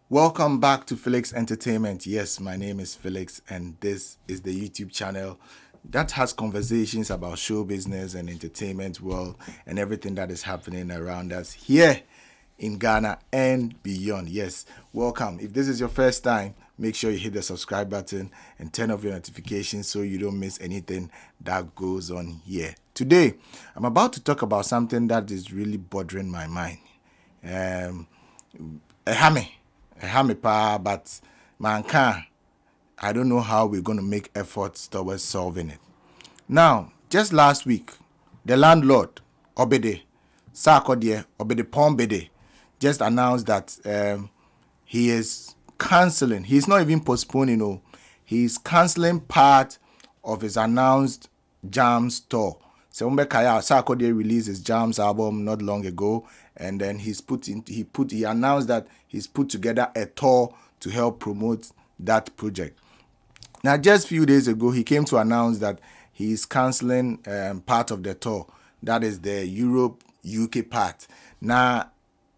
Welcome back to Felix Entertainment. Yes, my name is Felix, and this is the YouTube channel that has conversations about show business and entertainment world and everything that is happening around us here in Ghana and beyond. Yes, welcome. If this is your first time, make sure you hit the subscribe button and turn off your notifications so you don't miss anything that goes on here. Today, I'm about to talk about something that is really bothering my mind. A hammy pa, but mankind, I don't know how we're going to make efforts towards solving it. Now, just last week, the landlord, Obede, Sarkodie, Obede Pombede, just announced that he is cancelling. He's not even postponing, he's cancelling part of his announced Jamz tour. So Sarkodie released his Jamz album not long ago, and then he announced that he's put together a tour to help promote that project. Now, just a few days ago, he came to announce that he's cancelling part of the tour. That is the Europe UK part. Now,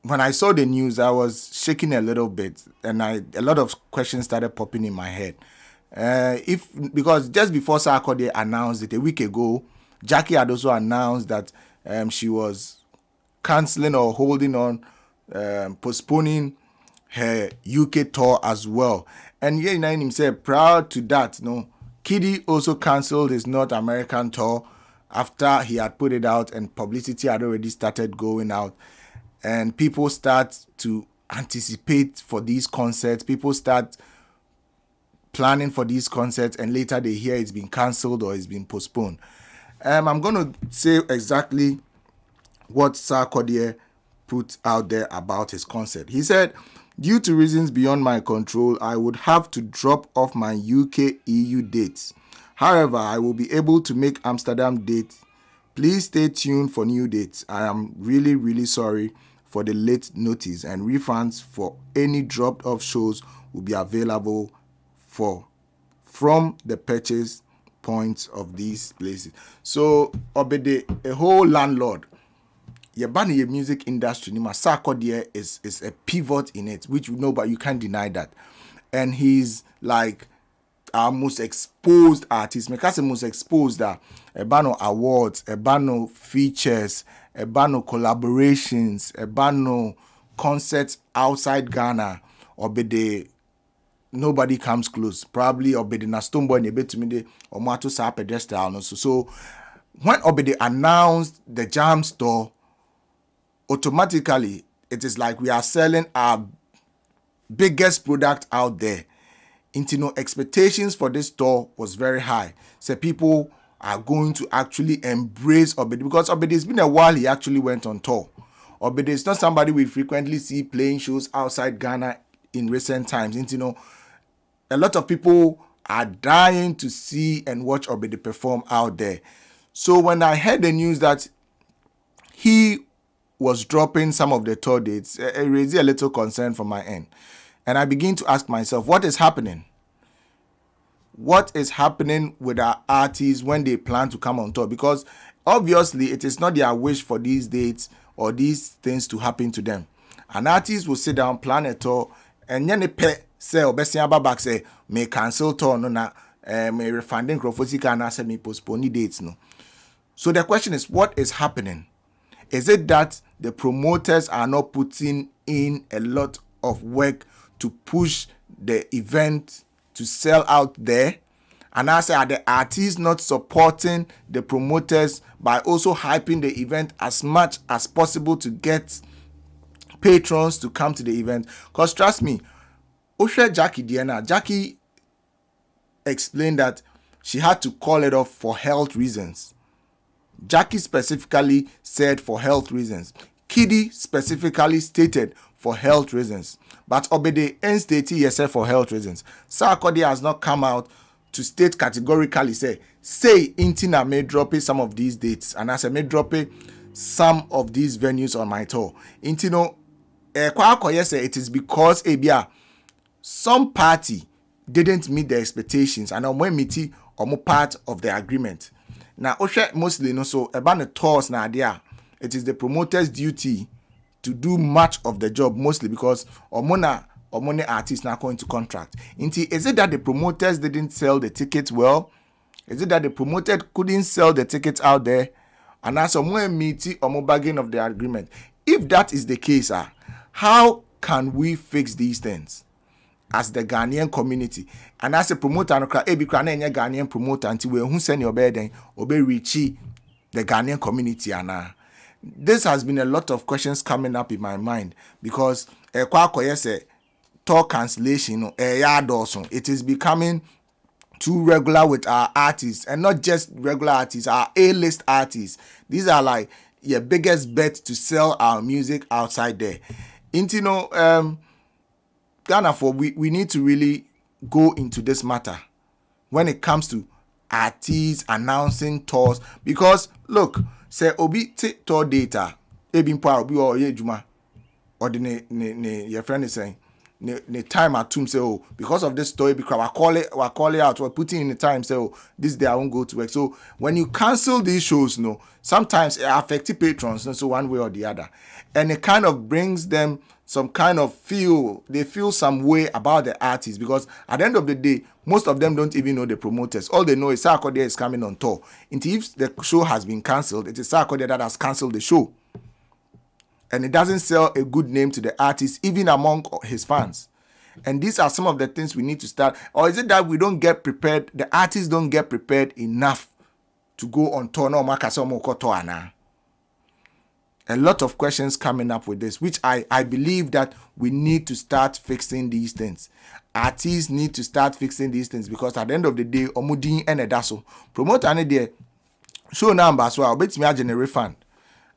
when I saw the news, I was shaking a little bit, and a lot of questions started popping in my head. Because just before Sarkodie announced it a week ago, Jackie had also announced that she was cancelling or holding on, postponing her UK tour as well. And yeah, himself, proud to that, Kiddy also cancelled his North American tour after he had put it out and publicity had already started going out. And people start to anticipate for these concerts. People start planning for these concerts, and later they hear it's been cancelled or it's been postponed. I'm going to say exactly what Sarkodie put out there about his concert. He said, due to reasons beyond my control, I would have to drop off my UK EU dates. However, I will be able to make Amsterdam dates. Please stay tuned for new dates. I am really, really sorry for the late notice, and refunds for any dropped off shows will be available from the purchase points of these places. So, Obede, a whole landlord, your music industry, Sarkodie is a pivot in it, which you know, but you can't deny that. And he's like our most exposed artist. Because most exposed that Ebano awards, Ebano features, Ebano collaborations, Ebano concerts outside Ghana. Obede, nobody comes close. Probably Obede na Stoneboy ne betumide or Mato sa pedestal. So when Obede announced the Jamz tour, automatically it is like we are selling our biggest product out there. Expectations for this tour was very high. So people are going to actually embrace Obede, because Obede, it's been a while he actually went on tour. Obede is not somebody we frequently see playing shows outside Ghana in recent times. A lot of people are dying to see and watch Obede perform out there. So when I heard the news that he was dropping some of the tour dates, it raised a little concern from my end. And I begin to ask myself, what is happening? What is happening with our artists when they plan to come on tour? Because obviously it is not their wish for these dates or these things to happen to them. An artist will sit down, plan a tour, and then they pay, say, back say, may cancel tour, may refunding Crofosika and say, may postpone dates, no. So the question is, what is happening? Is it that the promoters are not putting in a lot of work to push the event to sell out there? And I say, are the artists not supporting the promoters by also hyping the event as much as possible to get patrons to come to the event? Because trust me, Jackie explained that she had to call it off for health reasons. Jackie specifically said for health reasons. Kiddy specifically stated for health reasons. But Obede ain't stated yourself for health reasons. Sarkodie has not come out to state categorically say Intina may drop some of these dates, and I say may drop some of these venues on my tour. Intino say it is because some party didn't meet the expectations and when meet or part of the agreement. Now, mostly no so about the tours now there. It is the promoter's duty to do much of the job, mostly because omona or money artists now going to contract. Is it that the promoters didn't sell the tickets well? Is it that the promoter couldn't sell the tickets out there? And as someone meeting or more bargain of the agreement. If that is the case, how can we fix these things as the Ghanaian community? And as a promoter, Ghanaian promoter until we who send your bed and obey Richie, the Ghanaian community. And this has been a lot of questions coming up in my mind because tour cancellation, it is becoming too regular with our artists, and not just regular artists, our A-list artists. These are like your biggest bet to sell our music outside there. Ghana, we need to really go into this matter when it comes to artists announcing tours, because look, say obi tour data, obi or juma, or the your friend is saying. The time at say, oh, because of this story, because I call it out, we're putting in the time, say, oh, this day I won't go to work. So when you cancel these shows, sometimes it affects patrons, so one way or the other. And it kind of brings them some kind of they feel some way about the artists, because at the end of the day, most of them don't even know the promoters. All they know is Sarkodie is coming on tour. And if the show has been cancelled, it is Sarkodie that has cancelled the show. And it doesn't sell a good name to the artist, even among his fans. And these are some of the things we need to start. Or is it that we don't get prepared, the artists don't get prepared enough to go on tour? A lot of questions coming up with this, which I believe that we need to start fixing these things. Artists need to start fixing these things, because at the end of the day, omudin and edaso promote any day show number so I'll bet me a generate fund.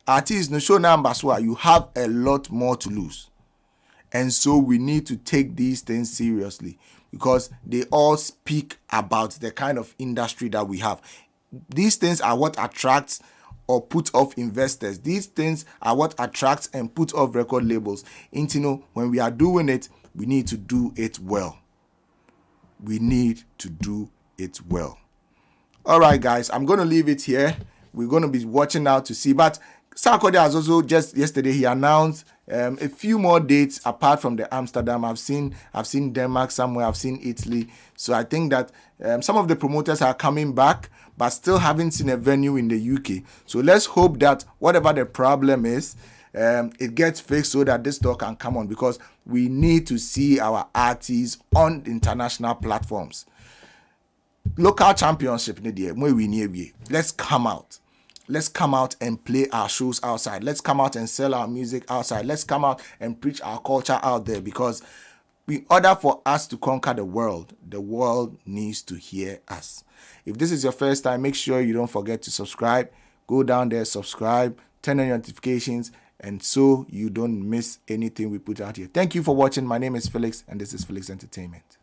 Artists no show number so you have a lot more to lose. And so we need to take these things seriously, because they all speak about the kind of industry that we have. These things are what attracts or put off investors. These things are what attracts and put off record labels. And when we are doing it, we need to do it well. We need to do it well. All right, guys, I'm going to leave it here. We're going to be watching out to see. But Sarkodie has also just yesterday, he announced a few more dates apart from the Amsterdam. I've seen Denmark somewhere. I've seen Italy. So I think that some of the promoters are coming back, but still haven't seen a venue in the UK. So let's hope that whatever the problem is, it gets fixed so that this tour can come on, because we need to see our artists on international platforms. Local championship, let's come out. Let's come out and play our shows outside. Let's come out and sell our music outside. Let's come out and preach our culture out there, because in order for us to conquer the world needs to hear us. If this is your first time, make sure you don't forget to subscribe. Go down there, subscribe, turn on your notifications, and so you don't miss anything we put out here. Thank you for watching. My name is Felix, and this is Felix Entertainment.